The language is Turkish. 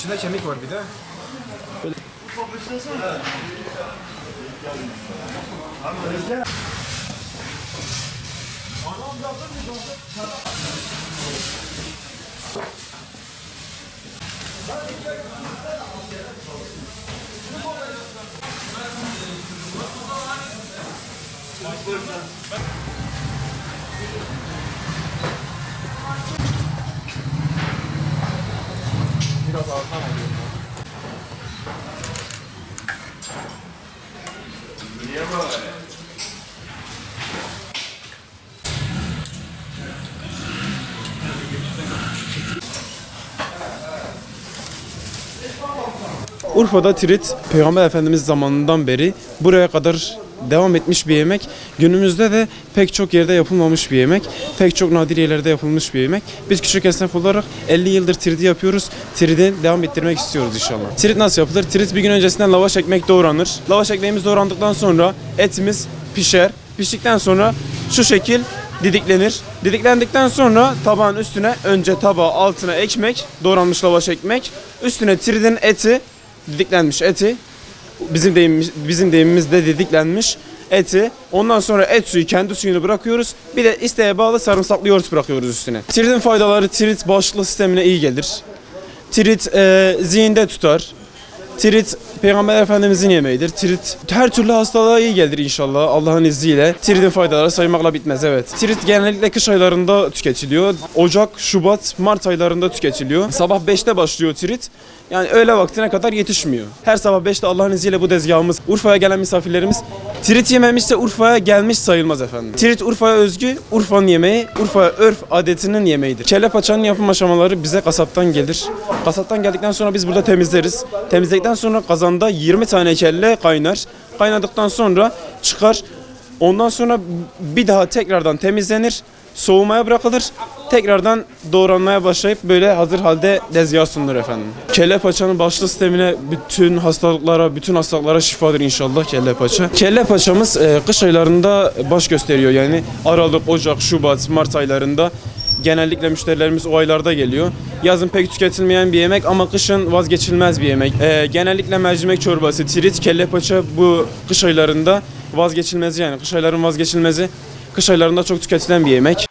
İçinde kemik var bir de. Böyle. Biraz ağırdan alıyorum. Niye böyle? Urfa'da tirit Peygamber Efendimiz zamanından beri buraya kadar devam etmiş bir yemek. Günümüzde de pek çok yerde yapılmamış bir yemek. Pek çok nadir yerlerde yapılmış bir yemek. Biz küçük esnaf olarak 50 yıldır tiridi yapıyoruz. Tiridi devam ettirmek istiyoruz inşallah. Tirit nasıl yapılır? Tirit bir gün öncesinden lavaş ekmek doğranır. Lavaş ekmeğimiz doğrandıktan sonra etimiz pişer. Piştikten sonra şu şekil didiklenir. Didiklendikten sonra tabağın üstüne önce tabağı altına ekmek, doğranmış lavaş ekmek. Üstüne tiridin eti, didiklenmiş eti, bizim deyimimizde didiklenmiş eti. Ondan sonra et suyu, kendi suyunu bırakıyoruz. Bir de isteğe bağlı sarımsaklı yoğurt bırakıyoruz üstüne. Tiridin faydaları: tirit bağışıklık sistemine iyi gelir. Tirit zihinde tutar. Tirit Peygamber Efendimizin yemeğidir. Tirit her türlü hastalığa iyi gelir inşallah Allah'ın izniyle. Tiritin faydaları saymakla bitmez, evet. Tirit genellikle kış aylarında tüketiliyor. Ocak, Şubat, Mart aylarında tüketiliyor. Sabah 5'te başlıyor tirit. Yani öğle vaktine kadar yetişmiyor. Her sabah 5'te Allah'ın izniyle bu tezgahımız, Urfa'ya gelen misafirlerimiz tirit yememişse Urfa'ya gelmiş sayılmaz efendim. Tirit Urfa'ya özgü, Urfa'nın yemeği, Urfa örf adetinin yemeğidir. Kelle paçanın yapım aşamaları bize kasaptan gelir. Kasaptan geldikten sonra biz burada temizleriz. Temizledikten sonra kazanda 20 tane kelle kaynar. Kaynadıktan sonra çıkar. Ondan sonra bir daha tekrardan temizlenir. Soğumaya bırakılır. Tekrardan doğranmaya başlayıp böyle hazır halde tezgaha sunulur efendim. Kelle paçanın bağışıklık sistemine, bütün hastalıklara şifadır inşallah kelle paça. Kelle paçamız kış aylarında baş gösteriyor, yani Aralık, Ocak, Şubat, Mart aylarında. Genellikle müşterilerimiz o aylarda geliyor. Yazın pek tüketilmeyen bir yemek ama kışın vazgeçilmez bir yemek. Genellikle mercimek çorbası, tirit, kelle paça bu kış aylarında vazgeçilmezi, yani kış ayların vazgeçilmezi. Kış aylarında çok tüketilen bir yemek.